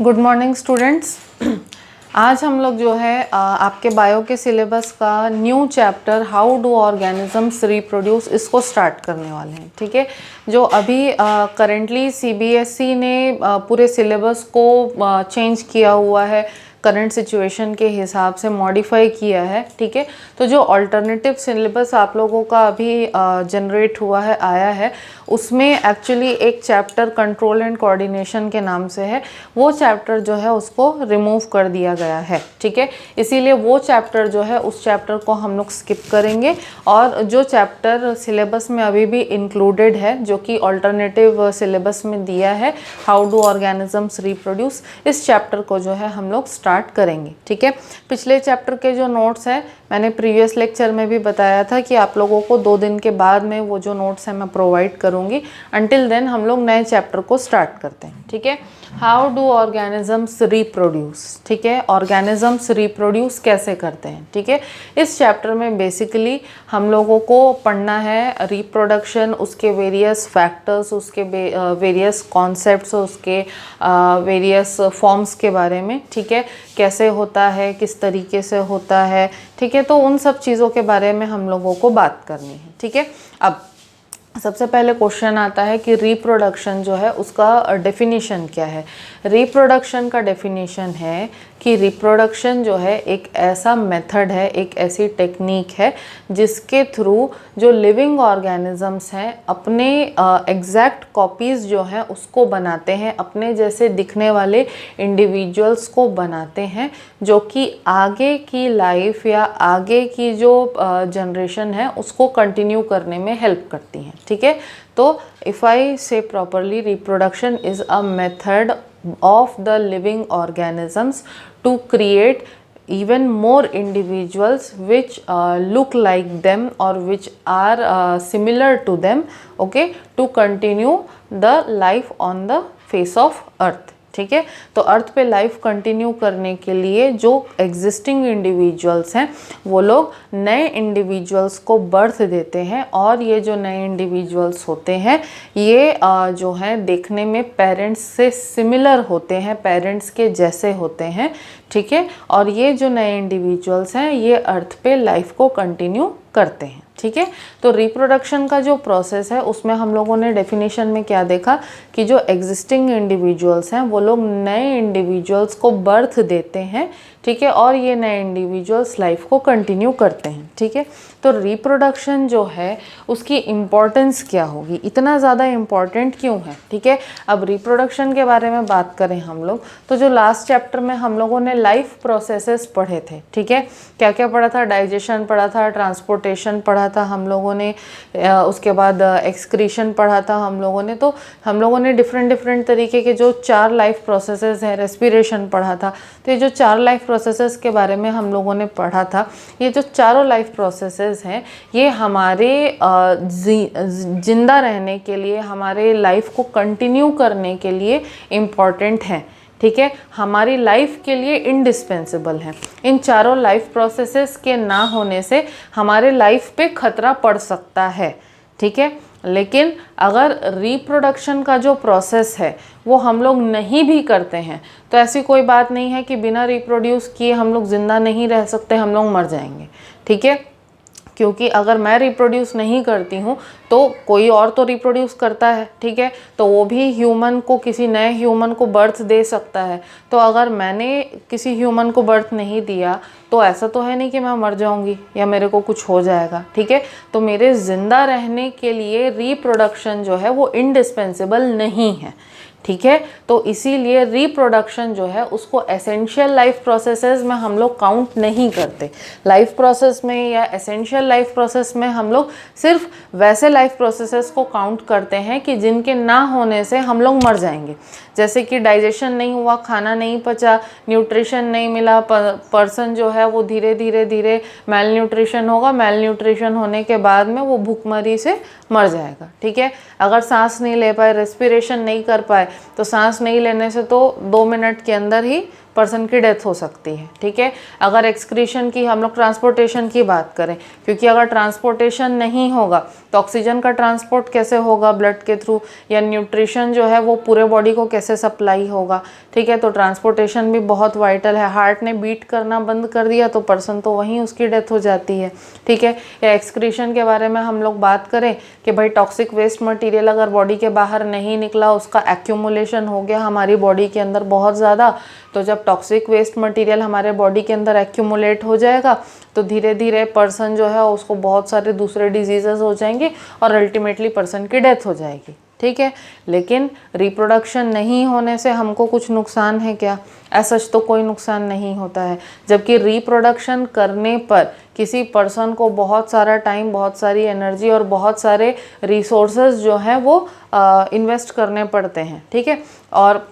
Good morning students. आज हम लोग जो है आपके बायो के सिलेबस का new chapter how do organisms reproduce इसको स्टार्ट करने वाले हैं। ठीक है, जो अभी करेंटली सीबीएसई ने पूरे सिलेबस को चेंज किया हुआ है, करंट सिचुएशन के हिसाब से मॉडिफाई किया है। ठीक है, तो जो अल्टरनेटिव सिलेबस आप लोगों का अभी जनरेट हुआ है, आया है, उसमें एक्चुअली एक चैप्टर कंट्रोल एंड कोऑर्डिनेशन के नाम से है। वो चैप्टर जो है उसको रिमूव कर दिया गया है। ठीक है, इसीलिए वो चैप्टर जो है उस चैप्टर को हम लोग स्किप करेंगे और जो चैप्टर सिलेबस में अभी भी इंक्लूडेड है, जो कि अल्टरनेटिव सिलेबस में दिया है, हाउ डू ऑर्गेनिजम्स रिप्रोड्यूस, इस चैप्टर को जो है हम लोग स्टार्ट करेंगे। ठीक है, पिछले चैप्टर के जो नोट्स हैं मैंने प्रीवियस लेक्चर में भी बताया था कि आप लोगों को 2 दिन के बाद में वो जो नोट्स हैं मैं प्रोवाइड करूँगी। अंटिल देन हम लोग नए चैप्टर को स्टार्ट करते हैं। ठीक है, हाउ डू ऑर्गेनिजम्स रिप्रोड्यूस। ठीक है, ऑर्गेनिजम्स रिप्रोड्यूस कैसे करते हैं। ठीक है, इस चैप्टर में बेसिकली हम लोगों को पढ़ना है रिप्रोडक्शन, उसके वेरियस फैक्टर्स, उसके वेरियस कॉन्सेप्ट्स, उसके वेरियस फॉर्म्स के बारे में। ठीक है, कैसे होता है, किस तरीके से होता है। ठीक है, तो उन सब चीज़ों के बारे में हम लोगों को बात करनी है। ठीक है, अब सबसे पहले क्वेश्चन आता है कि रिप्रोडक्शन जो है उसका डेफिनेशन क्या है। रिप्रोडक्शन का डेफिनेशन है कि रिप्रोडक्शन जो है एक ऐसा मेथड है, एक ऐसी टेक्निक है जिसके थ्रू जो लिविंग ऑर्गेनिजम्स हैं अपने एग्जैक्ट कॉपीज़ जो हैं उसको बनाते हैं, अपने जैसे दिखने वाले इंडिविजुअल्स को बनाते हैं, जो कि आगे की लाइफ या आगे की जो जनरेशन है उसको कंटिन्यू करने में हेल्प करती हैं। ठीक है, तो इफ़ आई से properly, reproduction is a method of the living organisms to create even more individuals which look like them or which are similar to them, okay, to continue the life on the face of earth. ठीक है, तो अर्थ पे life continue करने के लिए जो existing individuals हैं वो लोग नए इंडिविजुअल्स को बर्थ देते हैं, और ये जो नए इंडिविजुअल्स होते हैं ये जो हैं देखने में पेरेंट्स से सिमिलर होते हैं, पेरेंट्स के जैसे होते हैं। ठीक है, और ये जो नए इंडिविजुअल्स हैं ये अर्थ पे लाइफ को कंटिन्यू करते हैं। ठीक है, तो रिप्रोडक्शन का जो प्रोसेस है उसमें हम लोगों ने डेफिनेशन में क्या देखा कि जो एग्जिस्टिंग इंडिविजुअल्स हैं वो लोग नए इंडिविजुअल्स को बर्थ देते हैं। ठीक है, और ये नए इंडिविजुअल्स लाइफ को कंटिन्यू करते हैं। ठीक है, तो रिप्रोडक्शन जो है उसकी इम्पॉर्टेंस क्या होगी, इतना ज़्यादा इम्पॉर्टेंट क्यों है। ठीक है, अब रिप्रोडक्शन के बारे में बात करें हम लोग तो जो लास्ट चैप्टर में हम लोगों ने लाइफ प्रोसेसेस पढ़े थे। ठीक है, क्या क्या पढ़ा था, डाइजेशन पढ़ा था, ट्रांसपोर्टेशन पढ़ा था हम लोगों ने, उसके बाद एक्सक्रीशन पढ़ा था हम लोगों ने। तो हम लोगों ने डिफरेंट तरीके के जो 4 लाइफ प्रोसेसेस हैं, रेस्पिरेशन पढ़ा था। तो ये जो 4 लाइफ प्रोसेसेस के बारे में हम लोगों ने पढ़ा था, ये जो चारों लाइफ प्रोसेसेस हैं ये हमारे जिंदा रहने के लिए, हमारे लाइफ को कंटिन्यू करने के लिए इम्पॉर्टेंट हैं। ठीक है, हमारी लाइफ के लिए इंडिस्पेंसिबल है। इन चारों लाइफ प्रोसेसेस के ना होने से हमारे लाइफ पे खतरा पड़ सकता है। ठीक है, लेकिन अगर रिप्रोडक्शन का जो प्रोसेस है वो हम लोग नहीं भी करते हैं तो ऐसी कोई बात नहीं है कि बिना रिप्रोड्यूस किए हम लोग ज़िंदा नहीं रह सकते, हम लोग मर जाएंगे। ठीक है, क्योंकि अगर मैं रिप्रोड्यूस नहीं करती हूँ तो कोई और तो रिप्रोड्यूस करता है। ठीक है, तो वो भी ह्यूमन को, किसी नए ह्यूमन को बर्थ दे सकता है। तो अगर मैंने किसी ह्यूमन को बर्थ नहीं दिया तो ऐसा तो है नहीं कि मैं मर जाऊंगी या मेरे को कुछ हो जाएगा। ठीक है, तो मेरे ज़िंदा रहने के लिए रिप्रोडक्शन जो है वो इंडिस्पेंसिबल नहीं है। ठीक है, तो इसीलिए रिप्रोडक्शन जो है उसको एसेंशियल लाइफ प्रोसेसेस में हम लोग काउंट नहीं करते। लाइफ प्रोसेस में या एसेंशियल लाइफ प्रोसेस में हम लोग सिर्फ वैसे लाइफ प्रोसेसेस को काउंट करते हैं कि जिनके ना होने से हम लोग मर जाएंगे। जैसे कि डाइजेशन नहीं हुआ, खाना नहीं पचा, न्यूट्रिशन नहीं मिला, पर्सन जो है वो धीरे धीरे मेल न्यूट्रिशन होगा, मेल न्यूट्रिशन होने के बाद में वो भूखमरी से मर जाएगा। ठीक है, अगर सांस नहीं ले पाए, रेस्पिरेशन नहीं कर पाए, तो सांस नहीं लेने से तो 2 मिनट के अंदर ही पर्सन की डेथ हो सकती है, ठीक है। अगर एक्सक्रीशन की हम लोग ट्रांसपोर्टेशन की बात करें, क्योंकि अगर ट्रांसपोर्टेशन नहीं होगा तो ऑक्सीजन का ट्रांसपोर्ट कैसे होगा ब्लड के थ्रू, या न्यूट्रिशन जो है वो पूरे बॉडी को कैसे सप्लाई होगा, ठीक है। तो ट्रांसपोर्टेशन भी बहुत वाइटल है। हार्ट ने बीट करना बंद कर दिया तो पर्सन तो वहीं उसकी डेथ हो जाती है, ठीक है। या एक्सक्रीशन के बारे में हम लोग बात करें कि भाई टॉक्सिक वेस्ट मटेरियल अगर बॉडी के बाहर नहीं निकला, उसका एक्यूमुलेशन हो गया हमारी बॉडी के अंदर बहुत ज़्यादा, तो जब टॉक्सिक वेस्ट मटेरियल हमारे बॉडी के अंदर एक्यूमुलेट हो जाएगा तो धीरे धीरे पर्सन जो है उसको बहुत सारे दूसरे डिजीजेस हो जाएंगे और अल्टीमेटली पर्सन की डेथ हो जाएगी, ठीक है। लेकिन रिप्रोडक्शन नहीं होने से हमको कुछ नुकसान है क्या? ऐसा तो कोई नुकसान नहीं होता है, जबकि रिप्रोडक्शन करने पर किसी पर्सन को बहुत सारा टाइम, बहुत सारी एनर्जी और बहुत सारे रिसोर्सेज जो हैं वो इन्वेस्ट करने पड़ते हैं, ठीक है। और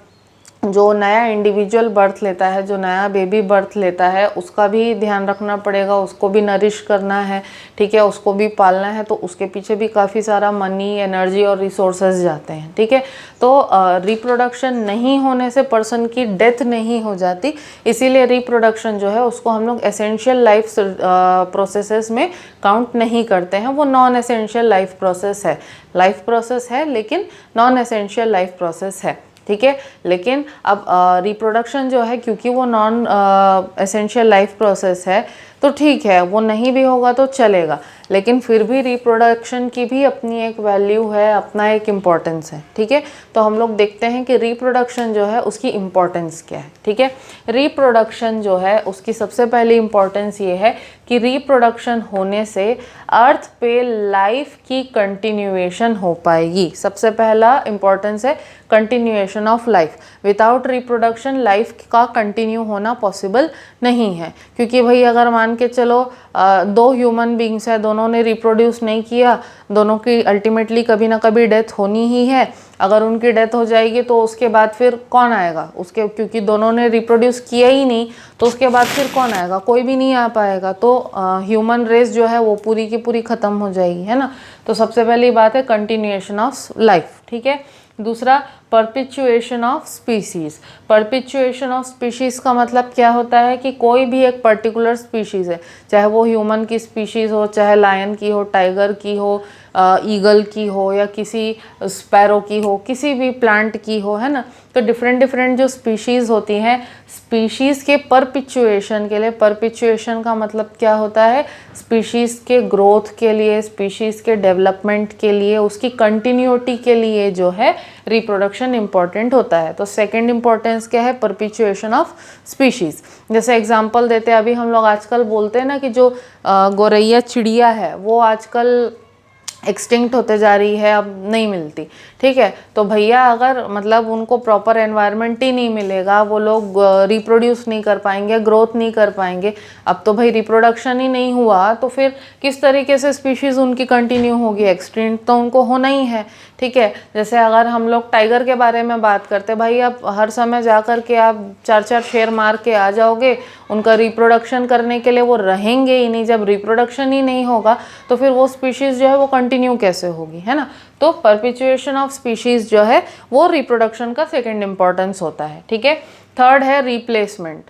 जो नया इंडिविजुअल बर्थ लेता है, जो नया बेबी बर्थ लेता है, उसका भी ध्यान रखना पड़ेगा, उसको भी नरिश करना है, ठीक है, उसको भी पालना है, तो उसके पीछे भी काफ़ी सारा मनी, एनर्जी और रिसोर्सेज जाते हैं, ठीक है। तो रिप्रोडक्शन नहीं होने से पर्सन की डेथ नहीं हो जाती, इसीलिए रिप्रोडक्शन जो है उसको हम लोग एसेंशियल लाइफ प्रोसेसेस में काउंट नहीं करते हैं। वो नॉन एसेंशियल लाइफ प्रोसेस है लेकिन नॉन एसेंशियल लाइफ प्रोसेस है, ठीक है। लेकिन अब रिप्रोडक्शन जो है, क्योंकि वो नॉन एसेंशियल लाइफ प्रोसेस है, तो ठीक है, वो नहीं भी होगा तो चलेगा, लेकिन फिर भी रिप्रोडक्शन की भी अपनी एक वैल्यू है, अपना एक इम्पोर्टेंस है, ठीक है। तो हम लोग देखते हैं कि रिप्रोडक्शन जो है उसकी इम्पोर्टेंस क्या है, ठीक है। रिप्रोडक्शन जो है उसकी सबसे पहली इम्पोर्टेंस ये है कि रिप्रोडक्शन होने से अर्थ पे लाइफ की कंटिन्यूएशन हो पाएगी। सबसे पहला इम्पोर्टेंस है continuation of life. Without reproduction life का कंटिन्यू होना पॉसिबल नहीं है, क्योंकि भाई अगर मान के चलो दो ह्यूमन बींग्स है, दोनों ने रिप्रोड्यूस नहीं किया, दोनों की अल्टीमेटली कभी ना कभी डेथ होनी ही है। अगर उनकी डेथ हो जाएगी तो उसके बाद फिर कौन आएगा उसके, क्योंकि दोनों ने रिप्रोड्यूस किया ही नहीं, तो उसके बाद फिर कौन आएगा? कोई भी नहीं आ पाएगा। तो ह्यूमन रेस जो है वो पूरी की पूरी ख़त्म हो जाएगी, है ना। तो सबसे पहली बात है कंटिन्यूएशन ऑफ लाइफ, ठीक है। दूसरा परपिचुएशन ऑफ स्पीशीज़। परपिचुएशन ऑफ स्पीशीज़ का मतलब क्या होता है कि कोई भी एक पर्टिकुलर स्पीशीज़ है, चाहे वो ह्यूमन की स्पीशीज़ हो, चाहे लायन की हो, टाइगर की हो, ईगल की हो, या किसी स्पैरो की हो, किसी भी प्लांट की हो, है ना। तो डिफरेंट डिफरेंट जो स्पीशीज़ होती हैं, स्पीशीज़ के परपिचुएशन के लिए, परपिचुएशन का मतलब क्या होता है? स्पीशीज़ के ग्रोथ के लिए, स्पीशीज़ के डेवलपमेंट के लिए, उसकी कंटिन्यूटी के लिए जो है रिप्रोडक्शन इम्पॉर्टेंट होता है। तो सेकंड इम्पॉर्टेंस क्या है? परपिचुएशन ऑफ स्पीशीज़। जैसे एग्जांपल देते हैं, अभी हम लोग आजकल बोलते हैं ना कि जो गौरैया चिड़िया है वो आजकल एक्सटिंक्ट होते जा रही है, अब नहीं मिलती, ठीक है। तो भैया अगर मतलब उनको प्रॉपर एनवायरनमेंट ही नहीं मिलेगा, वो लोग रिप्रोड्यूस नहीं कर पाएंगे, ग्रोथ नहीं कर पाएंगे, अब तो भाई रिप्रोडक्शन ही नहीं हुआ, तो फिर किस तरीके से स्पीशीज़ उनकी कंटिन्यू होगी? एक्सटिंक्ट तो उनको होना ही है, ठीक है। जैसे अगर हम लोग टाइगर के बारे में बात करते, भाई आप हर समय जा कर के आप 4-4 शेर मार के आ जाओगे, उनका रिप्रोडक्शन करने के लिए वो रहेंगे ही नहीं। जब रिप्रोडक्शन ही नहीं होगा तो फिर वो स्पीशीज़ जो है वो कंटिन्यू कैसे होगी, है ना। तो परपिचुएशन ऑफ स्पीशीज़ जो है वो रिप्रोडक्शन का सेकंड इम्पॉर्टेंस होता है, ठीक है। थर्ड है रिप्लेसमेंट।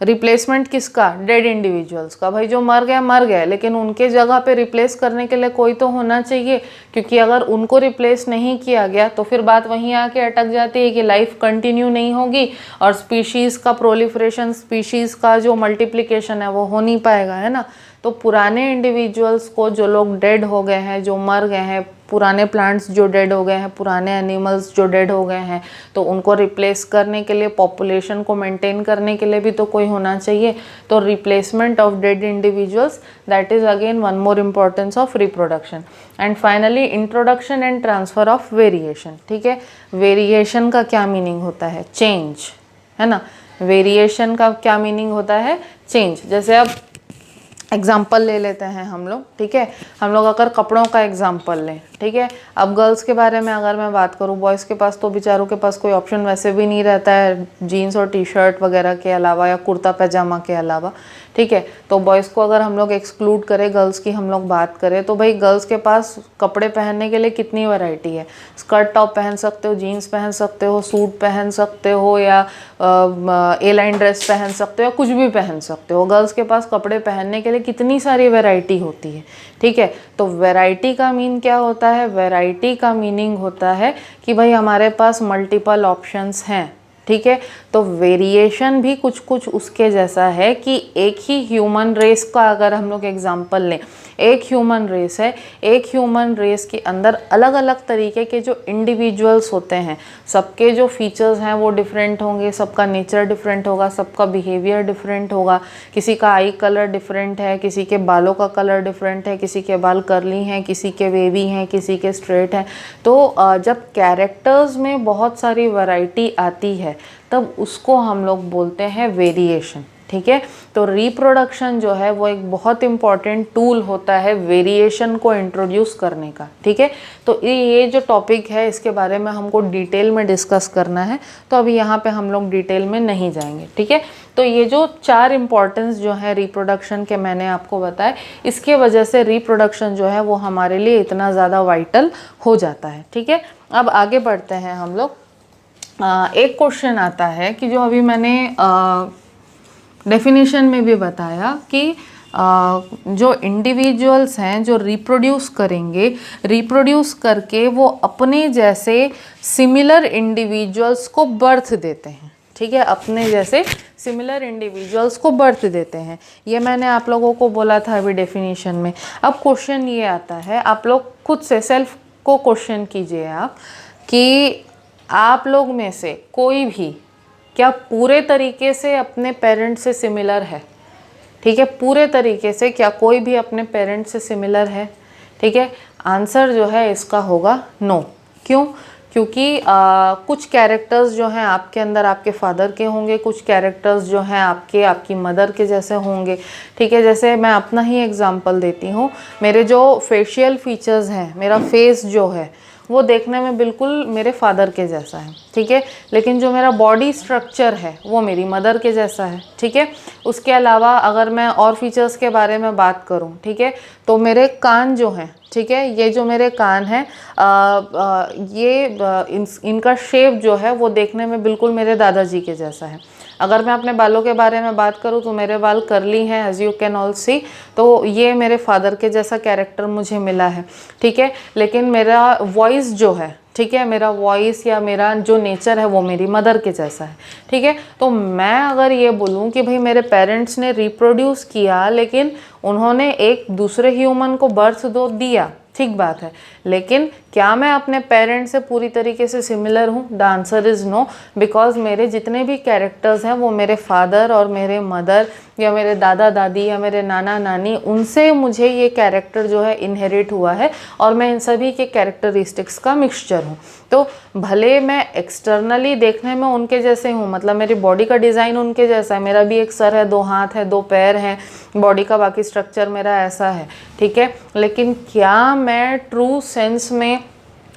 रिप्लेसमेंट किसका? डेड इंडिविजुअल्स का। भाई जो मर गए, लेकिन उनके जगह पे रिप्लेस करने के लिए कोई तो होना चाहिए, क्योंकि अगर उनको रिप्लेस नहीं किया गया तो फिर बात वहीं आके अटक जाती है कि लाइफ कंटिन्यू नहीं होगी और स्पीशीज़ का प्रोलिफरेशन, स्पीशीज़ का जो मल्टीप्लिकेशन है वो हो नहीं पाएगा, है ना। तो पुराने इंडिविजुअल्स को, जो लोग डेड हो गए हैं, जो मर गए हैं, पुराने प्लांट्स जो डेड हो गए हैं, पुराने एनिमल्स जो डेड हो गए हैं, तो उनको रिप्लेस करने के लिए, पॉपुलेशन को मेंटेन करने के लिए भी तो कोई होना चाहिए। तो replacement of dead individuals, that is again one more importance of reproduction. And finally introduction and transfer of variation, ठीक है। वेरिएशन का क्या मीनिंग होता है? चेंज, है ना। वेरिएशन का क्या मीनिंग होता है? चेंज। जैसे अब एग्जाम्पल ले लेते हैं हम लोग, ठीक है। हम लोग अगर कपड़ों का एग्जाम्पल लें, ठीक है। अब गर्ल्स के बारे में अगर मैं बात करूँ, बॉयज़ के पास तो बेचारों के पास कोई ऑप्शन वैसे भी नहीं रहता है जीन्स और टी शर्ट वगैरह के अलावा या कुर्ता पैजामा के अलावा, ठीक है। तो बॉयज़ को अगर हम लोग एक्सक्लूड करें, गर्ल्स की हम लोग बात करें, तो भाई गर्ल्स के पास कपड़े पहनने के लिए कितनी वैरायटी है। स्कर्ट टॉप पहन सकते हो, जीन्स पहन सकते हो, सूट पहन सकते हो, या ए लाइन ड्रेस पहन सकते हो, या कुछ भी पहन सकते हो। गर्ल्स के पास कपड़े पहनने के लिए कितनी सारी वैरायटी होती है, ठीक है। तो वैरायटी का मीन क्या होता है? वैरायटी का मीनिंग होता है कि भाई हमारे पास मल्टीपल ऑप्शंस हैं, ठीक है। तो वेरिएशन भी कुछ कुछ उसके जैसा है कि एक ही ह्यूमन रेस का अगर हम लोग एग्जांपल लें, एक ह्यूमन रेस है, एक ह्यूमन रेस के अंदर अलग अलग तरीके के जो इंडिविजुअल्स होते हैं, सबके जो फीचर्स हैं वो डिफरेंट होंगे, सबका नेचर डिफरेंट होगा, सबका बिहेवियर डिफरेंट होगा। किसी का आई कलर डिफरेंट है, किसी के बालों का कलर डिफरेंट है, किसी के बाल कर्ली हैं, किसी के वेवी हैं, किसी के स्ट्रेट हैं। तो जब कैरेक्टर्स में बहुत सारी वैरायटी आती है तब उसको हम लोग बोलते हैं वेरिएशन, ठीक है। तो रिप्रोडक्शन जो है वो एक बहुत इम्पॉर्टेंट टूल होता है वेरिएशन को इंट्रोड्यूस करने का, ठीक है। तो ये जो टॉपिक है इसके बारे में हमको डिटेल में डिस्कस करना है, तो अभी यहाँ पे हम लोग डिटेल में नहीं जाएंगे, ठीक है। तो ये जो 4 इम्पॉर्टेंस जो है रिप्रोडक्शन के मैंने आपको बताए, इसके वजह से रिप्रोडक्शन जो है वो हमारे लिए इतना ज़्यादा वाइटल हो जाता है, ठीक है। अब आगे बढ़ते हैं हम लोग। एक क्वेश्चन आता है कि जो अभी मैंने डेफिनेशन में भी बताया कि जो इंडिविजुअल्स हैं जो रिप्रोड्यूस करेंगे, रिप्रोड्यूस करके वो अपने जैसे सिमिलर इंडिविजुअल्स को बर्थ देते हैं, ठीक है। अपने जैसे सिमिलर इंडिविजुअल्स को बर्थ देते हैं, ये मैंने आप लोगों को बोला था अभी डेफिनेशन में। अब क्वेश्चन ये आता है, आप लोग खुद से सेल्फ को क्वेश्चन कीजिए आप कि आप लोग में से कोई भी क्या पूरे तरीके से अपने पेरेंट्स से सिमिलर है, ठीक है। पूरे तरीके से क्या कोई भी अपने पेरेंट्स से सिमिलर है, ठीक है। आंसर जो है इसका होगा नो। क्यों? क्योंकि कुछ कैरेक्टर्स जो हैं आपके अंदर आपके फादर के होंगे, कुछ कैरेक्टर्स जो हैं आपकी मदर के जैसे होंगे, ठीक है। जैसे मैं अपना ही एग्जांपल देती हूँ, मेरे जो फेशियल फीचर्स हैं, मेरा फेस जो है वो देखने में बिल्कुल मेरे फादर के जैसा है, ठीक है। लेकिन जो मेरा बॉडी स्ट्रक्चर है वो मेरी मदर के जैसा है, ठीक है। उसके अलावा अगर मैं और फीचर्स के बारे में बात करूं, ठीक है, तो मेरे कान जो हैं, ठीक है, ये जो मेरे कान हैं इनका शेप जो है वो देखने में बिल्कुल मेरे दादाजी के जैसा है। अगर मैं अपने बालों के बारे में बात करूं तो मेरे बाल कर्ली हैं, एज यू कैन ऑल सी, तो ये मेरे फादर के जैसा कैरेक्टर मुझे मिला है, ठीक है। लेकिन मेरा वॉइस जो है, ठीक है, मेरा वॉइस या मेरा जो नेचर है वो मेरी मदर के जैसा है, ठीक है। तो मैं अगर ये बोलूँ कि भाई मेरे पेरेंट्स ने रिप्रोड्यूस किया लेकिन उन्होंने एक दूसरे ह्यूमन को बर्थ दिया, ठीक बात है, लेकिन क्या मैं अपने पेरेंट्स से पूरी तरीके से सिमिलर हूँ? The answer is no, because मेरे जितने भी कैरेक्टर्स हैं वो मेरे फादर और मेरे मदर या मेरे दादा दादी या मेरे नाना नानी, उनसे मुझे ये कैरेक्टर जो है इनहेरिट हुआ है और मैं इन सभी के कैरेक्टरिस्टिक्स का मिक्सचर हूँ। तो भले मैं एक्सटर्नली देखने में उनके जैसे हूँ, मतलब मेरी बॉडी का डिज़ाइन उनके जैसा है, मेरा भी एक सर है, 2 हाथ है, 2 पैर हैं, बॉडी का बाकी स्ट्रक्चर मेरा ऐसा है, ठीक है। लेकिन क्या मैं ट्रू सेंस में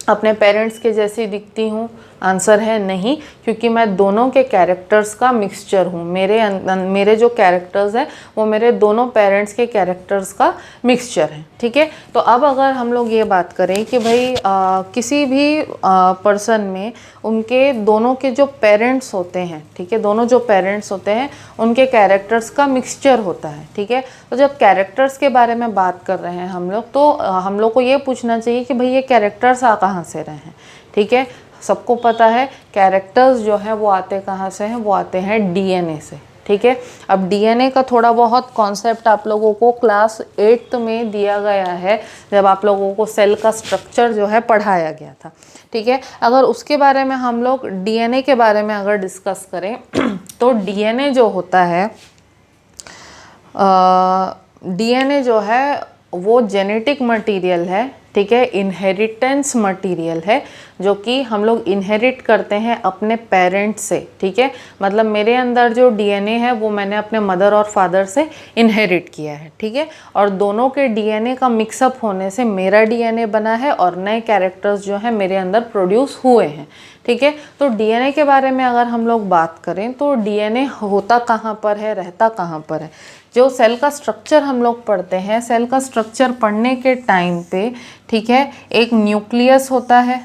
अपने पेरेंट्स के जैसी दिखती हूँ? आंसर है नहीं, क्योंकि मैं दोनों के कैरेक्टर्स का मिक्सचर हूँ। मेरे जो कैरेक्टर्स हैं वो मेरे दोनों पेरेंट्स के कैरेक्टर्स का मिक्सचर है, ठीक है। तो अब अगर हम लोग ये बात करें कि भाई किसी भी पर्सन में उनके दोनों के जो पेरेंट्स होते हैं, ठीक है, दोनों जो पेरेंट्स होते हैं उनके कैरेक्टर्स का मिक्सचर होता है, ठीक है। तो जब कैरेक्टर्स के बारे में बात कर रहे हैं हम लोग, तो हम लोग को ये पूछना चाहिए कि भाई ये कैरेक्टर्स कहाँ से रहे हैं, ठीक है। सबको पता है कैरेक्टर्स जो है वो आते कहाँ से हैं, वो आते हैं डीएनए से, ठीक है। अब डीएनए का थोड़ा बहुत कॉन्सेप्ट आप लोगों को क्लास 8th में दिया गया है, जब आप लोगों को सेल का स्ट्रक्चर जो है पढ़ाया गया था, ठीक है। अगर उसके बारे में हम लोग डीएनए के बारे में अगर डिस्कस करें तो डीएनए जो होता है, डीएनए जो है वो जेनेटिक मटेरियल है, ठीक है, इनहेरिटेंस मटेरियल है जो कि हम लोग इनहेरिट करते हैं अपने पेरेंट्स से, ठीक है। मतलब मेरे अंदर जो डीएनए है वो मैंने अपने मदर और फादर से इनहेरिट किया है, ठीक है। और दोनों के डीएनए का मिक्सअप होने से मेरा डीएनए बना है और नए कैरेक्टर्स जो है मेरे अंदर प्रोड्यूस हुए हैं, ठीक है। तो डीएनए के बारे में अगर हम लोग बात करें तो डीएनए होता कहाँ पर है, रहता कहाँ पर है। जो सेल का स्ट्रक्चर हम लोग पढ़ते हैं, सेल का स्ट्रक्चर पढ़ने के टाइम पे, ठीक है, एक न्यूक्लियस होता है,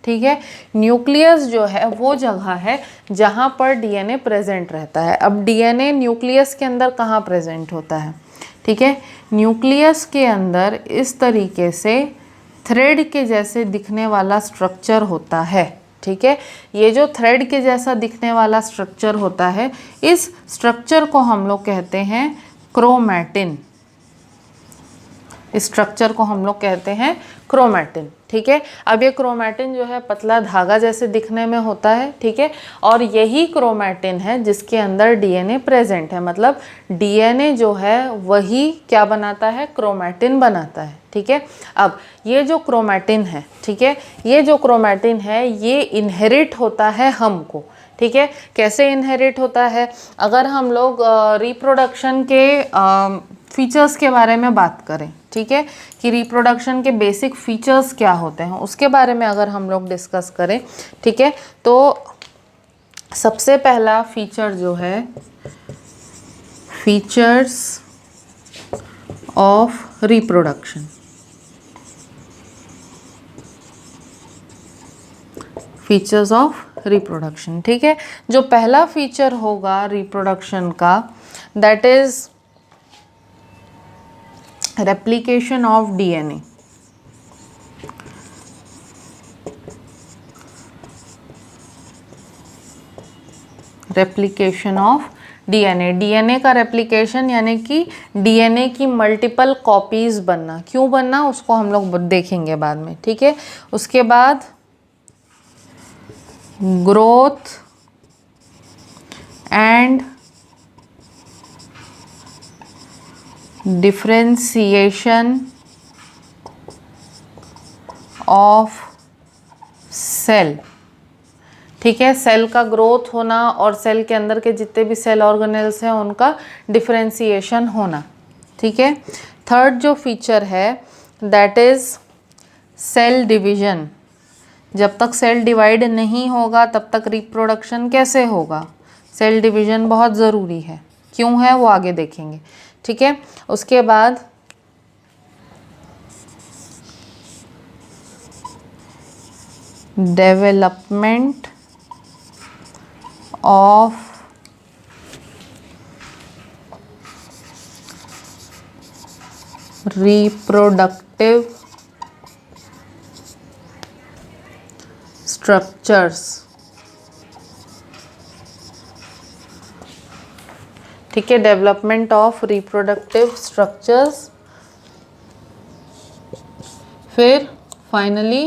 ठीक है। न्यूक्लियस जो है वो जगह है जहाँ पर डीएनए प्रेजेंट रहता है। अब डीएनए न्यूक्लियस के अंदर कहाँ प्रेजेंट होता है, ठीक है। न्यूक्लियस के अंदर इस तरीके से थ्रेड के जैसे दिखने वाला स्ट्रक्चर होता है, ठीक है। ये जो थ्रेड के जैसा दिखने वाला स्ट्रक्चर होता है, इस स्ट्रक्चर को हम लोग कहते हैं क्रोमैटिन। इस स्ट्रक्चर को हम लोग कहते हैं क्रोमैटिन, ठीक है। अब ये क्रोमैटिन जो है पतला धागा जैसे दिखने में होता है, ठीक है। और यही क्रोमैटिन है जिसके अंदर डीएनए प्रेजेंट है। मतलब डीएनए जो है वही क्या बनाता है, क्रोमैटिन बनाता है, ठीक है। अब ये जो क्रोमैटिन है, ठीक है, ये जो क्रोमैटिन है ये इनहेरिट होता है हमको, ठीक है। कैसे इनहेरिट होता है, अगर हम लोग रिप्रोडक्शन के फीचर्स के बारे में बात करें, ठीक है, कि रिप्रोडक्शन के बेसिक फीचर्स क्या होते हैं उसके बारे में अगर हम लोग डिस्कस करें, ठीक है, तो सबसे पहला फीचर जो है features of reproduction. Features of reproduction, ठीक है। जो पहला फीचर होगा रिप्रोडक्शन का, that is replication of DNA. Replication of DNA. DNA का रेप्लिकेशन यानी कि डीएनए की मल्टीपल कॉपीज बनना। क्यों बनना उसको हम लोग देखेंगे बाद में, ठीक है। उसके बाद growth and differentiation of cell, ठीक है। सेल का ग्रोथ होना और सेल के अंदर के जितने भी सेल ऑर्गेनेल्स हैं उनका डिफरेंशिएशन होना, ठीक है। थर्ड जो फीचर है दैट इज सेल डिवीजन। जब तक सेल डिवाइड नहीं होगा तब तक रिप्रोडक्शन कैसे होगा। सेल डिवीजन बहुत ज़रूरी है, क्यों है वो आगे देखेंगे, ठीक है। उसके बाद डेवलपमेंट ऑफ रिप्रोडक्टिव स्ट्रक्चर्स, ठीक है। Development of reproductive structures. फिर finally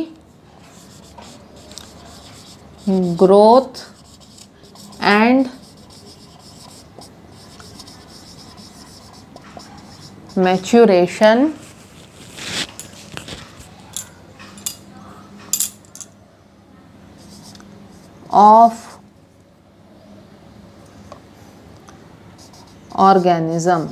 growth and maturation of organism,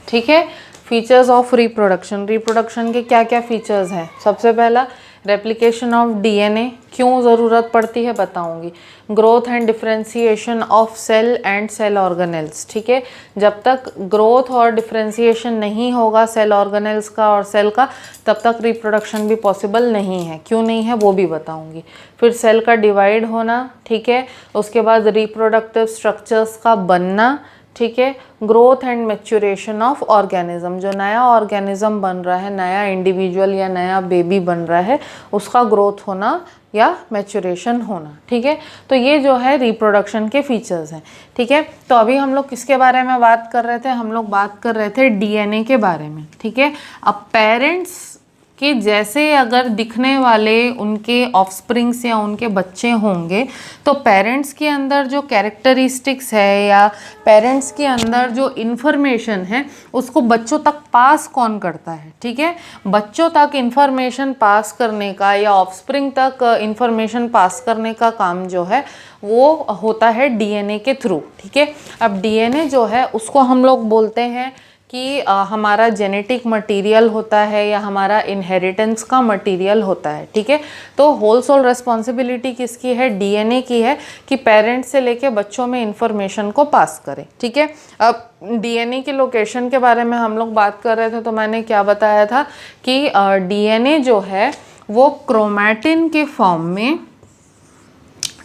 ठीक है। Features of reproduction. रिप्रोडक्शन के क्या क्या फीचर्स हैं। सबसे पहला रेप्लिकेशन ऑफ डीएनए। क्यों ज़रूरत पड़ती है बताऊंगी। Growth and differentiation of cell and cell organelles, ठीक है। जब तक ग्रोथ और डिफरेंशिएशन नहीं होगा सेल ऑर्गेनेल्स का और सेल का, तब तक रिप्रोडक्शन भी पॉसिबल नहीं है। क्यों नहीं है वो भी बताऊंगी। फिर सेल का डिवाइड होना, ठीक है। उसके बाद रिप्रोडक्टिव स्ट्रक्चर्स का बनना, ठीक है। Growth and maturation of organism. जो नया ऑर्गेनिज्म बन रहा है, नया इंडिविजुअल या नया बेबी बन रहा है, उसका ग्रोथ होना या मैच्योरेशन होना, ठीक है। तो ये जो है रिप्रोडक्शन के फीचर्स हैं, ठीक है। तो अभी हम लोग किसके बारे में बात कर रहे थे, हम लोग बात कर रहे थे डीएनए के बारे में, ठीक है। अब पेरेंट्स कि जैसे अगर दिखने वाले उनके ऑफस्प्रिंग्स या उनके बच्चे होंगे तो पेरेंट्स के अंदर जो कैरेक्टरिस्टिक्स है या पेरेंट्स के अंदर जो इन्फॉर्मेशन है उसको बच्चों तक पास कौन करता है, ठीक है। बच्चों तक इन्फॉर्मेशन पास करने का या ऑफस्प्रिंग तक इन्फॉर्मेशन पास करने का काम जो है वो होता है डीएनए के थ्रू, ठीक है। अब डीएनए जो है उसको हम लोग बोलते हैं कि हमारा जेनेटिक मटेरियल होता है या हमारा इनहेरिटेंस का मटेरियल होता है, ठीक है। तो होल सोल रिस्पॉन्सिबिलिटी किसकी है, डीएनए की है कि पेरेंट्स से लेके बच्चों में इंफॉर्मेशन को पास करें, ठीक है। अब डीएनए की लोकेशन के बारे में हम लोग बात कर रहे थे तो मैंने क्या बताया था कि डीएनए जो है वो क्रोमैटिन के फॉर्म में,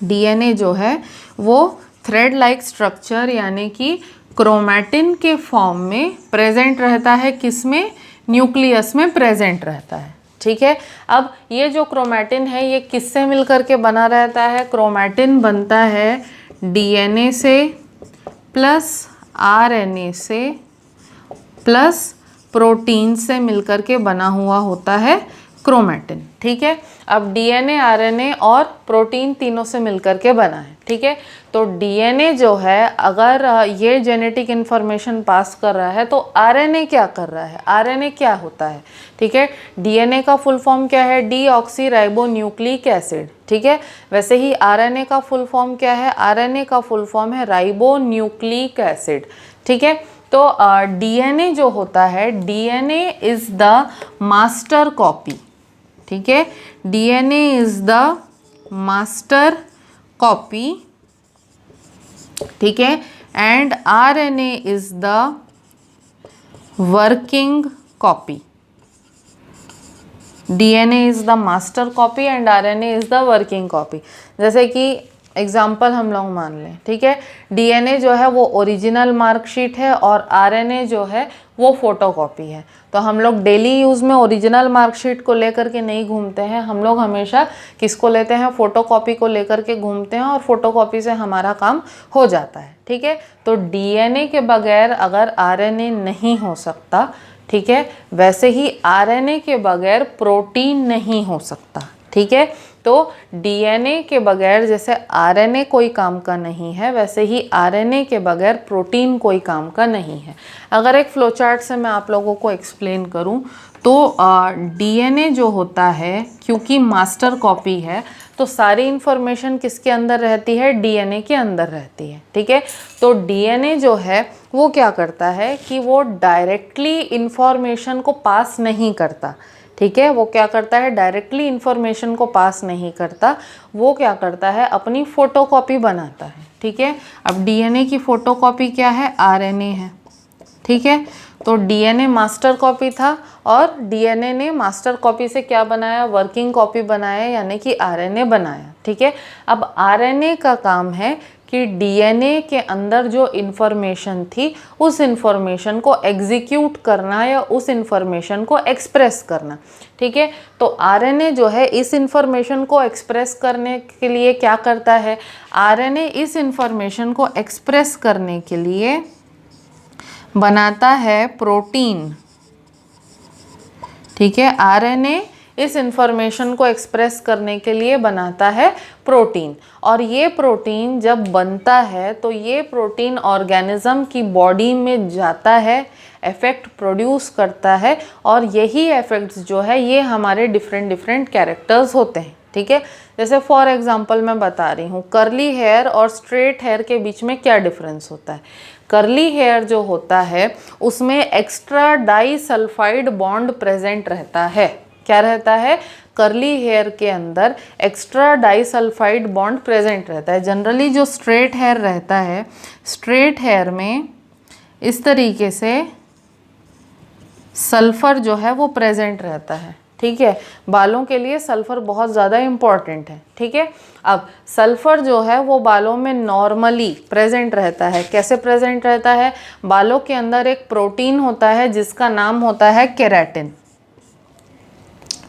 डीएनए जो है वो थ्रेड लाइक स्ट्रक्चर यानी कि क्रोमैटिन के फॉर्म में प्रेजेंट रहता है, किसमें, न्यूक्लियस में प्रेजेंट रहता है, ठीक है। अब ये जो क्रोमैटिन है ये किससे मिलकर के बना रहता है, क्रोमैटिन बनता है डीएनए से प्लस आरएनए से प्लस प्रोटीन से मिलकर के बना हुआ होता है क्रोमैटिन, ठीक है। अब डीएनए, आरएनए और प्रोटीन तीनों से मिलकर के बना है, ठीक है। तो डीएनए जो है अगर ये जेनेटिक इन्फॉर्मेशन पास कर रहा है तो आरएनए क्या कर रहा है, आरएनए क्या होता है, ठीक है। डीएनए का फुल फॉर्म क्या है, डीऑक्सी राइबो न्यूक्लिक एसिड, ठीक है। वैसे ही आरएनए का फुल फॉर्म क्या है, आरएनए का फुल फॉर्म है राइबो न्यूक्लिक एसिड, ठीक है। तो डीएनए जो होता है, DNA is the master copy, ठीक है। DNA is the master copy, ठीक है, and RNA is the working copy. DNA is the master copy and RNA is the working copy. जैसे कि एग्जाम्पल हम लोग मान लें, ठीक है, डीएनए जो है वो ओरिजिनल मार्कशीट है और आरएनए जो है वो फोटोकॉपी है। तो हम लोग डेली यूज़ में ओरिजिनल मार्कशीट को लेकर के नहीं घूमते हैं, हम लोग हमेशा किसको लेते हैं, फोटोकॉपी को लेकर के घूमते हैं और फोटोकॉपी से हमारा काम हो जाता है, ठीक है। तो डीएनए के बगैर अगर आरएनए नहीं हो सकता, ठीक है, वैसे ही आरएनए के बगैर प्रोटीन नहीं हो सकता, ठीक है। तो डीएनए के बगैर जैसे आरएनए कोई काम का नहीं है वैसे ही आरएनए के बगैर प्रोटीन कोई काम का नहीं है। अगर एक फ्लोचार्ट से मैं आप लोगों को एक्सप्लेन करूं तो डीएनए जो होता है क्योंकि मास्टर कॉपी है तो सारी इन्फॉर्मेशन किसके अंदर रहती है, डीएनए के अंदर रहती है, ठीक है। तो डीएनए जो है वो क्या करता है कि वो डायरेक्टली इन्फॉर्मेशन को पास नहीं करता, ठीक है। वो क्या करता है, डायरेक्टली इन्फॉर्मेशन को पास नहीं करता, वो क्या करता है, अपनी फोटोकॉपी बनाता है, ठीक है। अब डीएनए की फोटोकॉपी क्या है, आरएनए है, ठीक है। तो डीएनए मास्टर कॉपी था और डीएनए ने मास्टर कॉपी से क्या बनाया, वर्किंग कॉपी बनाया यानी कि आरएनए बनाया, ठीक है। अब आरएनए का काम है कि डीएनए के अंदर जो इन्फॉर्मेशन थी उस इन्फॉर्मेशन को एग्जीक्यूट करना या उस इन्फॉर्मेशन को एक्सप्रेस करना, ठीक है। तो आरएनए जो है इस इन्फॉर्मेशन को एक्सप्रेस करने के लिए क्या करता है, आरएनए इस इन्फॉर्मेशन को एक्सप्रेस करने के लिए बनाता है प्रोटीन, ठीक है। आरएनए इस इंफॉर्मेशन को एक्सप्रेस करने के लिए बनाता है प्रोटीन, और ये प्रोटीन जब बनता है तो ये प्रोटीन ऑर्गेनिज्म की बॉडी में जाता है, इफेक्ट प्रोड्यूस करता है, और यही इफेक्ट्स जो है ये हमारे डिफरेंट कैरेक्टर्स होते हैं, ठीक है। जैसे फॉर एग्जांपल मैं बता रही हूँ, कर्ली हेयर और स्ट्रेट हेयर के बीच में क्या डिफरेंस होता है। कर्ली हेयर जो होता है उसमें एक्स्ट्रा डाइसल्फाइड बॉन्ड प्रेजेंट रहता है, क्या रहता है, कर्ली हेयर के अंदर एक्स्ट्रा डाइसल्फाइड बॉन्ड प्रेजेंट रहता है। जनरली जो स्ट्रेट हेयर रहता है, स्ट्रेट हेयर में इस तरीके से सल्फर जो है वो प्रेजेंट रहता है, ठीक है। बालों के लिए सल्फर बहुत ज़्यादा इम्पॉर्टेंट है, ठीक है। अब सल्फर जो है वो बालों में नॉर्मली प्रेजेंट रहता है, कैसे प्रेजेंट रहता है, बालों के अंदर एक प्रोटीन होता है जिसका नाम होता है केराटिन,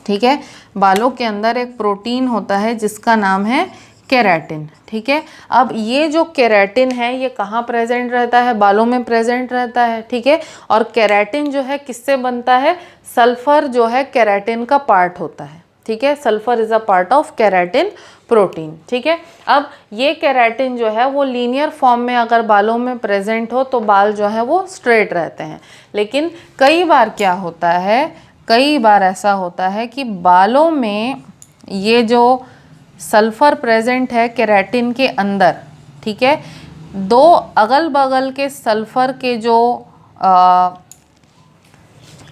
ठीक है। बालों के अंदर एक प्रोटीन होता है जिसका नाम है केराटिन। ठीक है, अब ये जो केराटिन है ये कहाँ प्रेजेंट रहता है? बालों में प्रेजेंट रहता है। ठीक है, और केराटिन जो है किससे बनता है? सल्फर जो है केराटिन का पार्ट होता है। ठीक है, sulphur is a part of keratin protein. ठीक है, अब ये केराटिन जो है वो लीनियर फॉर्म में अगर बालों में प्रेजेंट हो तो बाल जो है वो स्ट्रेट रहते हैं। लेकिन कई बार क्या होता है, कई बार ऐसा होता है कि बालों में ये जो सल्फर प्रेजेंट है केराटिन के अंदर, ठीक है, दो अगल बगल के सल्फर के जो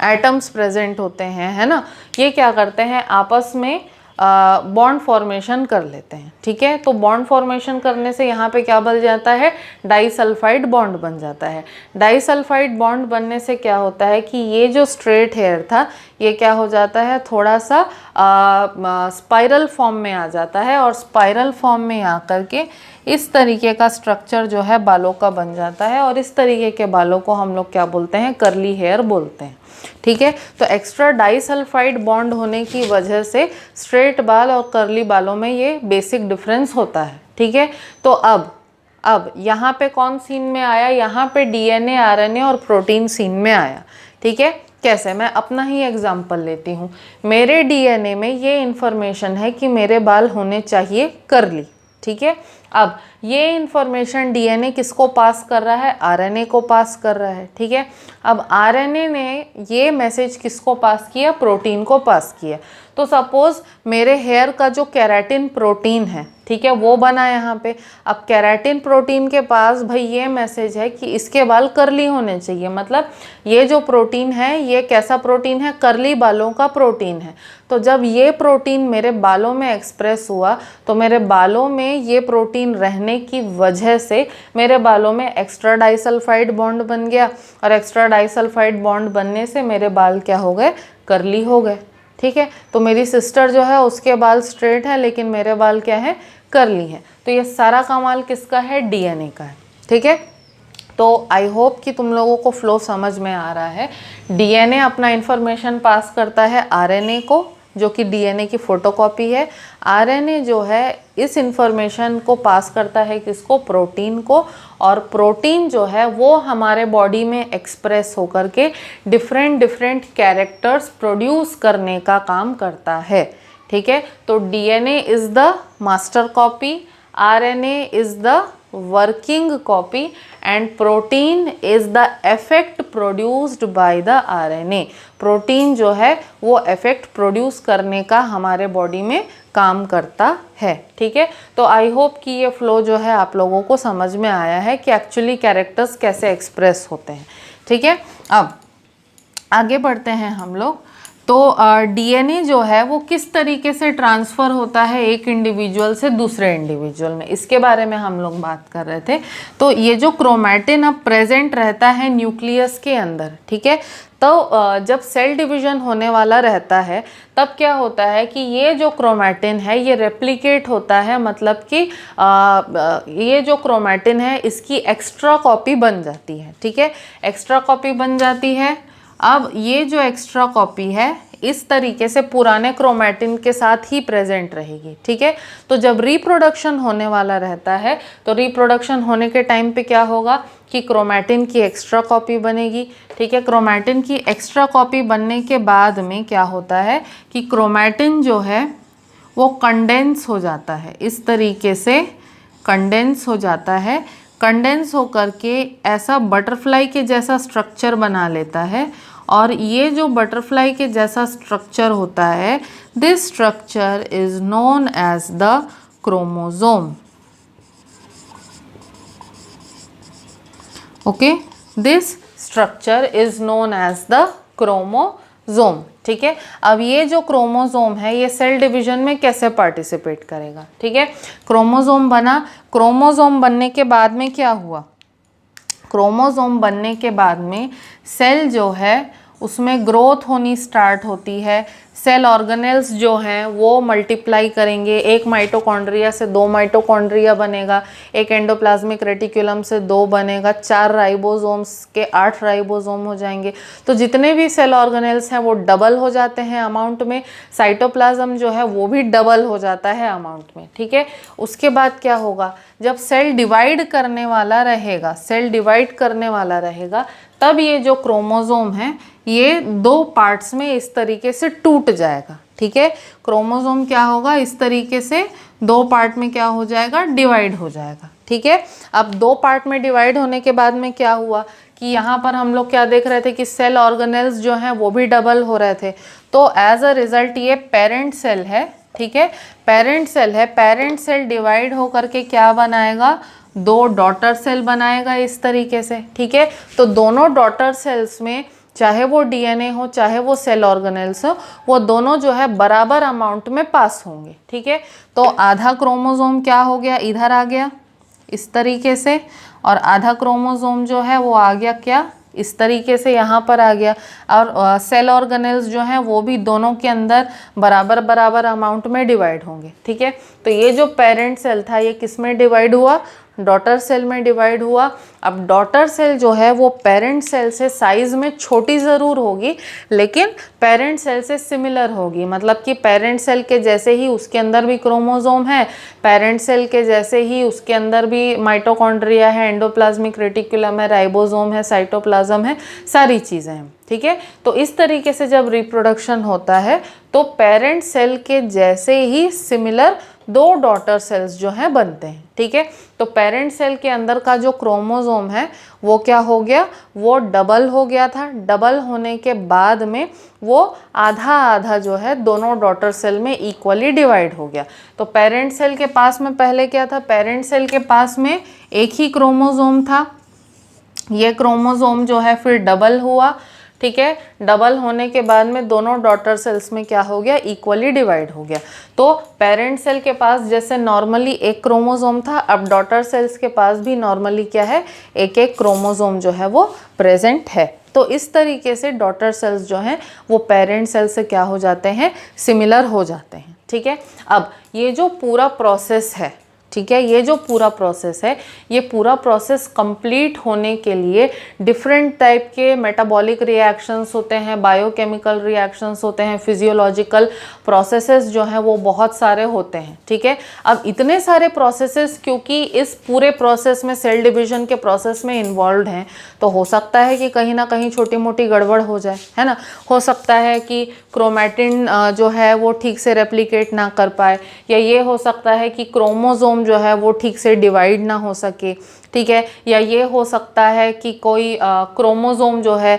एटम्स प्रेजेंट होते हैं, है ना, ये क्या करते हैं? आपस में बॉन्ड फॉर्मेशन कर लेते हैं। ठीक है, तो बॉन्ड फॉर्मेशन करने से यहाँ पे क्या बन जाता है? डाइसल्फाइड बॉन्ड बन जाता है। डाइसल्फाइड बॉन्ड बनने से क्या होता है कि ये जो स्ट्रेट हेयर था ये क्या हो जाता है? थोड़ा सा स्पाइरल फॉर्म में आ जाता है, और स्पाइरल फॉर्म में आकर के इस तरीके का स्ट्रक्चर जो है बालों का बन जाता है, और इस तरीके के बालों को हम लोग क्या बोलते हैं? कर्ली हेयर बोलते हैं। ठीक है, तो एक्स्ट्रा डाइसल्फाइड बॉन्ड होने की वजह से स्ट्रेट बाल और कर्ली बालों में ये बेसिक डिफरेंस होता है। ठीक है, तो अब यहाँ पे कौन सीन में आया? यहाँ पे डीएनए, आरएनए और प्रोटीन सीन में आया। ठीक है, कैसे? मैं अपना ही एग्जांपल लेती हूँ। मेरे डीएनए में ये इन्फॉर्मेशन है कि मेरे बाल होने चाहिए कर्ली। ठीक है, अब ये इन्फॉर्मेशन डीएनए किसको पास कर रहा है? आरएनए को पास कर रहा है। ठीक है, अब आरएनए ने ये मैसेज किसको पास किया? प्रोटीन को पास किया। तो सपोज मेरे हेयर का जो केराटिन प्रोटीन है, ठीक है, वो बना यहाँ पे। अब केराटिन प्रोटीन के पास भाई ये मैसेज है कि इसके बाल कर्ली होने चाहिए, मतलब ये जो प्रोटीन है ये कैसा प्रोटीन है? कर्ली बालों का प्रोटीन है। तो जब ये प्रोटीन मेरे बालों में एक्सप्रेस हुआ तो मेरे बालों में ये प्रोटीन रहने की वजह से मेरे बालों में एक्स्ट्रा डाइसल्फाइड बॉन्ड बन गया, और एक्स्ट्रा डाइसल्फाइड बॉन्ड बनने से मेरे बाल क्या हो गए? कर्ली हो गए। ठीक है, तो मेरी सिस्टर जो है उसके बाल स्ट्रेट है, लेकिन मेरे बाल क्या है? कर्ली है। तो ये सारा कमाल किसका है? डीएनए का है। ठीक है, तो आई होप कि तुम लोगों को फ्लो समझ में आ रहा है। डीएनए अपना इंफॉर्मेशन पास करता है आरएनए को, जो कि डीएनए की फोटोकॉपी है। आरएनए जो है इस इंफॉर्मेशन को पास करता है किसको? प्रोटीन को, और प्रोटीन जो है वो हमारे बॉडी में एक्सप्रेस होकर के डिफरेंट कैरेक्टर्स प्रोड्यूस करने का काम करता है। ठीक है, तो DNA is the master copy, RNA is the working copy, and protein is the effect produced by the RNA. Protein जो है वो इफेक्ट प्रोड्यूस करने का हमारे बॉडी में काम करता है। ठीक है, तो आई होप कि ये फ्लो जो है आप लोगों को समझ में आया है कि एक्चुअली कैरेक्टर्स कैसे एक्सप्रेस होते हैं। ठीक है, अब आगे बढ़ते हैं हम लोग। तो डीएनए जो है वो किस तरीके से ट्रांसफ़र होता है एक इंडिविजुअल से दूसरे इंडिविजुअल में, इसके बारे में हम लोग बात कर रहे थे। तो ये जो क्रोमैटिन अब प्रेजेंट रहता है न्यूक्लियस के अंदर, ठीक है, तो जब सेल डिवीजन होने वाला रहता है तब क्या होता है कि ये जो क्रोमैटिन है ये रेप्लिकेट होता है, मतलब कि ये जो क्रोमैटिन है इसकी एक्स्ट्रा कॉपी बन जाती है। ठीक है, एक्स्ट्रा कॉपी बन जाती है। अब ये जो एक्स्ट्रा कॉपी है इस तरीके से पुराने क्रोमैटिन के साथ ही प्रेजेंट रहेगी। ठीक है, तो जब रिप्रोडक्शन होने वाला रहता है तो रिप्रोडक्शन होने के टाइम पे क्या होगा कि क्रोमैटिन की एक्स्ट्रा कॉपी बनेगी। ठीक है, क्रोमैटिन की एक्स्ट्रा कॉपी बनने के बाद में क्या होता है कि क्रोमैटिन जो है वो कंडेंस हो जाता है, इस तरीके से कंडेंस हो जाता है। कंडेंस होकर के ऐसा बटरफ्लाई के जैसा स्ट्रक्चर बना लेता है, और ये जो बटरफ्लाई के जैसा स्ट्रक्चर होता है, this structure is known as the chromosome. Okay, this structure is known as the chromosome. ठीक है, अब ये जो क्रोमोसोम है ये सेल डिवीजन में कैसे पार्टिसिपेट करेगा? ठीक है, क्रोमोसोम बना, क्रोमोसोम बनने के बाद में क्या हुआ? क्रोमोसोम बनने के बाद में सेल जो है उसमें ग्रोथ होनी स्टार्ट होती है, सेल ऑर्गेनेल्स जो हैं वो मल्टीप्लाई करेंगे, एक माइटोकॉन्ड्रिया से 2 माइटोकॉन्ड्रिया बनेगा, एक एंडोप्लाज्मिक रेटिकुलम से 2 बनेगा, 4 राइबोसोम्स के 8 राइबोसोम हो जाएंगे। तो जितने भी सेल ऑर्गेनेल्स हैं वो डबल हो जाते हैं अमाउंट में, साइटोप्लाज्म जो है वो भी डबल हो जाता है अमाउंट में, ठीक है। उसके बाद क्या होगा, जब सेल डिवाइड करने वाला रहेगा, सेल डिवाइड करने वाला रहेगा, तब ये जो क्रोमोसोम है ये 2 पार्ट्स में इस तरीके से टूट जाएगा, ठीक है। क्रोमोसोम क्या होगा, इस तरीके से 2 पार्ट में क्या हो जाएगा, डिवाइड हो जाएगा, ठीक है। अब 2 पार्ट में डिवाइड होने के बाद में क्या हुआ कि यहाँ पर हम लोग क्या देख रहे थे कि सेल ऑर्गेनेल्स जो हैं वो भी डबल हो रहे थे। तो एज अ रिजल्ट ये पेरेंट सेल है, ठीक है, पेरेंट सेल है, पेरेंट सेल डिवाइड होकर के क्या बनाएगा, 2 डॉटर सेल बनाएगा इस तरीके से, ठीक है। तो दोनों डॉटर सेल्स में चाहे वो डीएनए हो चाहे वो सेल ऑर्गेनेल्स हो, वो दोनों जो है बराबर अमाउंट में पास होंगे, ठीक है। तो आधा क्रोमोसोम क्या हो गया, इधर आ गया इस तरीके से, और आधा क्रोमोसोम जो है वो आ गया क्या, इस तरीके से यहाँ पर आ गया। और सेल ऑर्गेनेल्स जो हैं वो भी दोनों के अंदर बराबर बराबर अमाउंट में डिवाइड होंगे, ठीक है। तो ये जो पेरेंट सेल था ये किस में डिवाइड हुआ, डॉटर सेल में डिवाइड हुआ। अब डॉटर सेल जो है वो पेरेंट सेल से साइज में छोटी ज़रूर होगी लेकिन पेरेंट सेल से सिमिलर होगी, मतलब कि पेरेंट सेल के जैसे ही उसके अंदर भी क्रोमोसोम है, पेरेंट सेल के जैसे ही उसके अंदर भी माइटोकॉन्ड्रिया है, एंडोप्लाज्मिक रेटिकुलम है, राइबोसोम है, साइटोप्लाज्म है, सारी चीज़ें हैं, ठीक है। तो इस तरीके से जब रिप्रोडक्शन होता है तो पेरेंट सेल के जैसे ही सिमिलर 2 डॉटर सेल्स जो हैं बनते हैं, ठीक है। तो पेरेंट सेल के अंदर का जो क्रोमोसोम है वो क्या हो गया, वो डबल हो गया था। डबल होने के बाद में वो आधा आधा जो है दोनों डॉटर सेल में इक्वली डिवाइड हो गया। तो पेरेंट सेल के पास में पहले क्या था, पेरेंट सेल के पास में एक ही क्रोमोसोम था, ये क्रोमोसोम जो है फिर डबल हुआ, ठीक है। डबल होने के बाद में दोनों डॉटर सेल्स में क्या हो गया, इक्वली डिवाइड हो गया। तो पेरेंट सेल के पास जैसे नॉर्मली एक क्रोमोसोम था, अब डॉटर सेल्स के पास भी नॉर्मली क्या है, एक एक क्रोमोसोम जो है वो प्रेजेंट है। तो इस तरीके से डॉटर सेल्स जो हैं वो पेरेंट सेल से क्या हो जाते हैं, सिमिलर हो जाते हैं, ठीक है। अब ये जो पूरा प्रोसेस है, ठीक है, ये जो पूरा प्रोसेस है, ये पूरा प्रोसेस कंप्लीट होने के लिए डिफरेंट टाइप के मेटाबॉलिक रिएक्शंस होते हैं, बायोकेमिकल रिएक्शंस होते हैं, फिजियोलॉजिकल प्रोसेसेस जो हैं वो बहुत सारे होते हैं, ठीक है। अब इतने सारे प्रोसेसेस क्योंकि इस पूरे प्रोसेस में सेल डिवीजन के प्रोसेस में इन्वॉल्व हैं, तो हो सकता है कि कहीं ना कहीं छोटी मोटी गड़बड़ हो जाए, है ना। हो सकता है कि क्रोमैटिन जो है वो ठीक से रेप्लिकेट ना कर पाए, या ये हो सकता है कि क्रोमोसोम जो है वो ठीक से डिवाइड ना हो सके, ठीक है। या ये हो सकता है कि कोई क्रोमोसोम जो है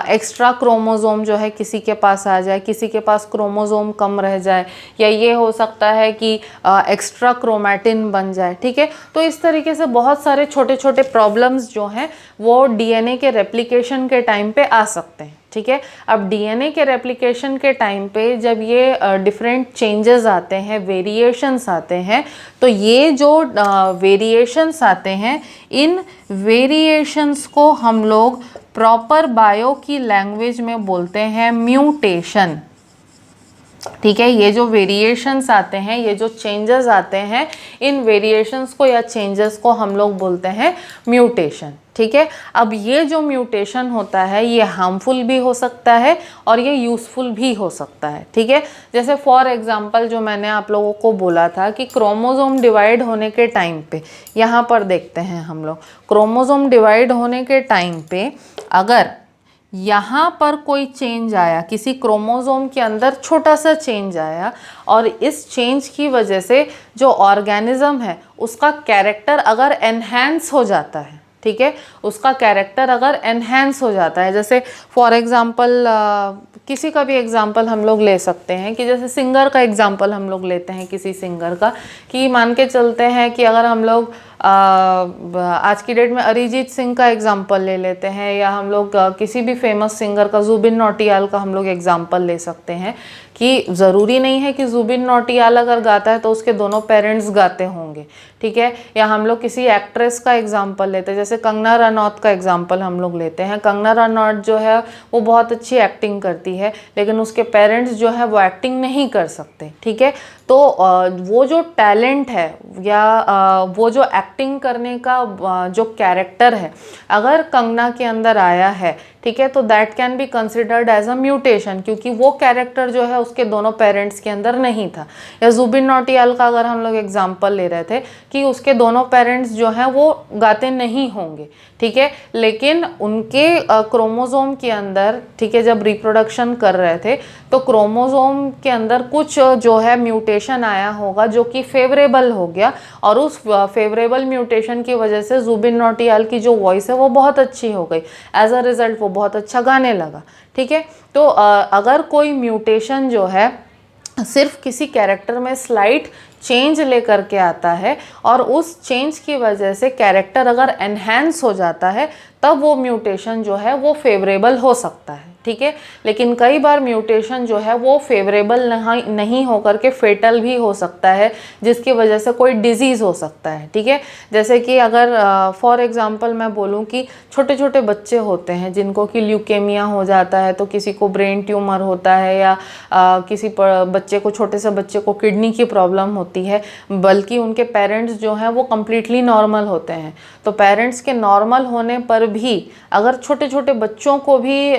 एक्स्ट्रा क्रोमोसोम जो है किसी के पास आ जाए, किसी के पास क्रोमोसोम कम रह जाए, या ये हो सकता है कि एक्स्ट्रा क्रोमैटिन बन जाए, ठीक है। तो इस तरीके से बहुत सारे छोटे छोटे प्रॉब्लम्स जो हैं वो डीएनए के रेप्लिकेशन के टाइम पे आ सकते हैं, ठीक है। अब डीएनए के रेप्लिकेशन के टाइम पे जब ये डिफरेंट चेंजेस आते हैं, वेरिएशंस आते हैं, तो ये जो वेरिएशंस आते हैं, इन वेरिएशंस को हम लोग प्रॉपर बायो की लैंग्वेज में बोलते हैं म्यूटेशन, ठीक है। ये जो वेरिएशंस आते हैं, ये जो चेंजेस आते हैं, इन वेरिएशंस को या चेंजेस को हम लोग बोलते हैं म्यूटेशन, ठीक है। अब ये जो म्यूटेशन होता है ये हार्मफुल भी हो सकता है और ये यूज़फुल भी हो सकता है, ठीक है। जैसे फॉर एग्जांपल जो मैंने आप लोगों को बोला था कि क्रोमोसोम डिवाइड होने के टाइम पे, यहाँ पर देखते हैं हम लोग, क्रोमोसोम डिवाइड होने के टाइम पे अगर यहाँ पर कोई चेंज आया, किसी क्रोमोसोम के अंदर छोटा सा चेंज आया, और इस चेंज की वजह से जो ऑर्गेनिज्म है उसका कैरेक्टर अगर एनहेंस हो जाता है, ठीक है, उसका कैरेक्टर अगर एनहेंस हो जाता है, जैसे फॉर एग्जांपल किसी का भी एग्जांपल हम लोग ले सकते हैं कि जैसे सिंगर का एग्जांपल हम लोग लेते हैं, किसी सिंगर का, कि मान के चलते हैं कि अगर हम लोग आज की डेट में अरिजीत सिंह का एग्जांपल ले लेते हैं, या हम लोग किसी भी फेमस सिंगर का, जुबिन नौटियाल का हम लोग एग्जांपल ले सकते हैं, कि ज़रूरी नहीं है कि जुबिन नौटियाल अगर गाता है तो उसके दोनों पेरेंट्स गाते होंगे, ठीक है। या हम लोग किसी एक्ट्रेस का एग्जांपल लेते हैं, जैसे जैसे कंगना रनौत का एग्जांपल हम लोग लेते हैं। कंगना रनौत जो है वो बहुत अच्छी एक्टिंग करती है, लेकिन उसके पेरेंट्स जो है वो एक्टिंग नहीं कर सकते, ठीक है। तो वो जो टैलेंट है या वो जो एक्टिंग करने का जो कैरेक्टर है, अगर कंगना के अंदर आया है, ठीक है, तो that can be considered as a mutation, क्योंकि वो कैरेक्टर जो है उसके दोनों पेरेंट्स के अंदर नहीं था। या जुबिन नौटियाल का अगर हम लोग एग्जांपल ले रहे थे कि उसके दोनों पेरेंट्स जो हैं वो गाते नहीं होंगे, ठीक है, लेकिन उनके क्रोमोसोम के अंदर, ठीक है, जब रिप्रोडक्शन कर रहे थे तो क्रोमोसोम के अंदर कुछ जो है म्यूटेशन आया होगा जो कि फेवरेबल हो गया, और उस फेवरेबल म्यूटेशन की वजह से जुबिन नौटियाल की जो वॉइस है वो बहुत अच्छी हो गई। एज अ रिजल्ट वो बहुत अच्छा गाने लगा, ठीक है। तो अगर कोई म्यूटेशन जो है सिर्फ किसी कैरेक्टर में स्लाइट चेंज लेकर के आता है और उस चेंज की वजह से कैरेक्टर अगर एनहेंस हो जाता है, तब वो म्यूटेशन जो है वो फेवरेबल हो सकता है, ठीक है। लेकिन कई बार म्यूटेशन जो है वो फेवरेबल नहीं होकर के फेटल भी हो सकता है, जिसकी वजह से कोई डिजीज़ हो सकता है, ठीक है। जैसे कि अगर फॉर एग्जांपल मैं बोलूँ कि छोटे छोटे बच्चे होते हैं जिनको कि ल्यूकेमिया हो जाता है, तो किसी को ब्रेन ट्यूमर होता है, या किसी बच्चे को, छोटे से बच्चे को किडनी की प्रॉब्लम होती है, बल्कि उनके पेरेंट्स जो हैं वो कम्प्लीटली नॉर्मल होते हैं। तो पेरेंट्स के नॉर्मल होने पर भी अगर छोटे छोटे बच्चों को भी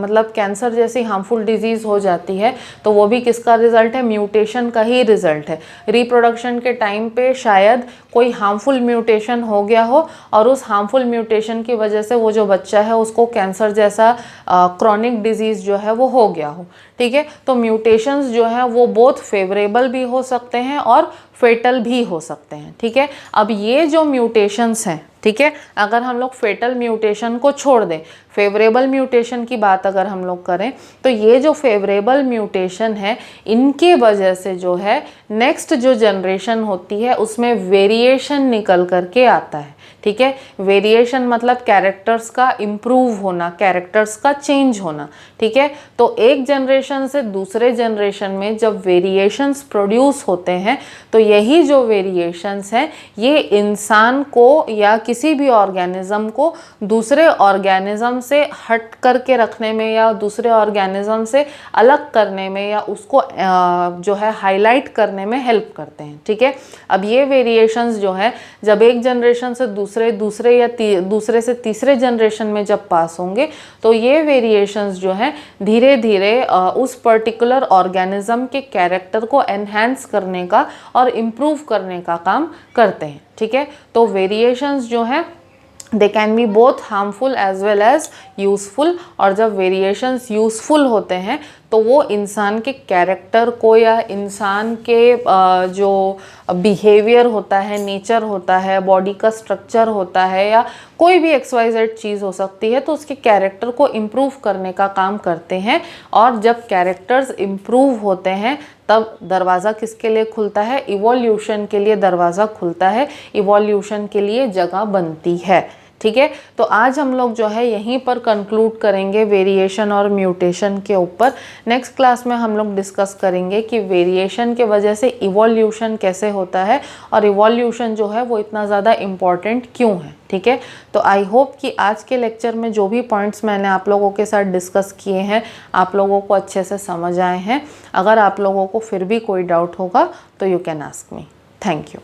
मतलब कैंसर जैसी हार्मफुल डिजीज़ हो जाती है, तो वो भी किसका रिजल्ट है? म्यूटेशन का ही रिजल्ट है। रिप्रोडक्शन के टाइम पे शायद कोई हार्मफुल म्यूटेशन हो गया हो और उस हार्मफुल म्यूटेशन की वजह से वो जो बच्चा है उसको कैंसर जैसा क्रॉनिक डिजीज़ जो है वो हो गया हो, ठीक है। तो म्यूटेशंस जो है वो बोथ फेवरेबल भी हो सकते हैं और फेटल भी हो सकते हैं, ठीक है। अब ये जो म्यूटेशंस हैं, ठीक है, अगर हम लोग फेटल म्यूटेशन को छोड़ दें, फेवरेबल म्यूटेशन की बात अगर हम लोग करें, तो ये जो फेवरेबल म्यूटेशन है, इनके वजह से जो है नेक्स्ट जो जनरेशन होती है उसमें वेरिएशन निकल करके आता है, ठीक है। वेरिएशन मतलब कैरेक्टर्स का इम्प्रूव होना, कैरेक्टर्स का चेंज होना, ठीक है। तो एक जनरेशन से दूसरे जनरेशन में जब वेरिएशंस प्रोड्यूस होते हैं, तो यही जो वेरिएशंस हैं ये इंसान को या किसी भी ऑर्गेनिज्म को दूसरे ऑर्गेनिज्म से हट करके रखने में या दूसरे ऑर्गेनिज्म से अलग करने में या उसको जो है हाईलाइट करने में हेल्प करते हैं, ठीक है। अब ये वेरिएशंस जो है जब एक जनरेशन से दूसरे से तीसरे जनरेशन में जब पास होंगे, तो ये वेरिएशंस जो है धीरे धीरे उस पर्टिकुलर ऑर्गेनिज्म के कैरेक्टर को एनहांस करने का और इम्प्रूव करने का काम करते हैं, ठीक है। तो वेरिएशंस जो है they can be both harmful as well as useful, और जब वेरिएशंस यूज़फुल होते हैं तो वो इंसान के कैरेक्टर को या इंसान के जो बिहेवियर होता है, नेचर होता है, बॉडी का स्ट्रक्चर होता है, या कोई भी XYZ चीज़ हो सकती है, तो उसके कैरेक्टर को इम्प्रूव करने का काम करते हैं। और जब कैरेक्टर्स इम्प्रूव होते हैं तब दरवाज़ा किसके लिए खुलता है? इवोल्यूशन के लिए दरवाज़ा खुलता है, इवोल्यूशन के लिए जगह बनती है, ठीक है। तो आज हम लोग जो है यहीं पर कंक्लूड करेंगे वेरिएशन और म्यूटेशन के ऊपर। नेक्स्ट क्लास में हम लोग डिस्कस करेंगे कि वेरिएशन के वजह से इवोल्यूशन कैसे होता है और इवोल्यूशन जो है वो इतना ज़्यादा इम्पॉर्टेंट क्यों है, ठीक है। तो आई होप कि आज के लेक्चर में जो भी पॉइंट्स मैंने आप लोगों के साथ डिस्कस किए हैं आप लोगों को अच्छे से समझ आए हैं। अगर आप लोगों को फिर भी कोई डाउट होगा तो you can ask me. Thank you.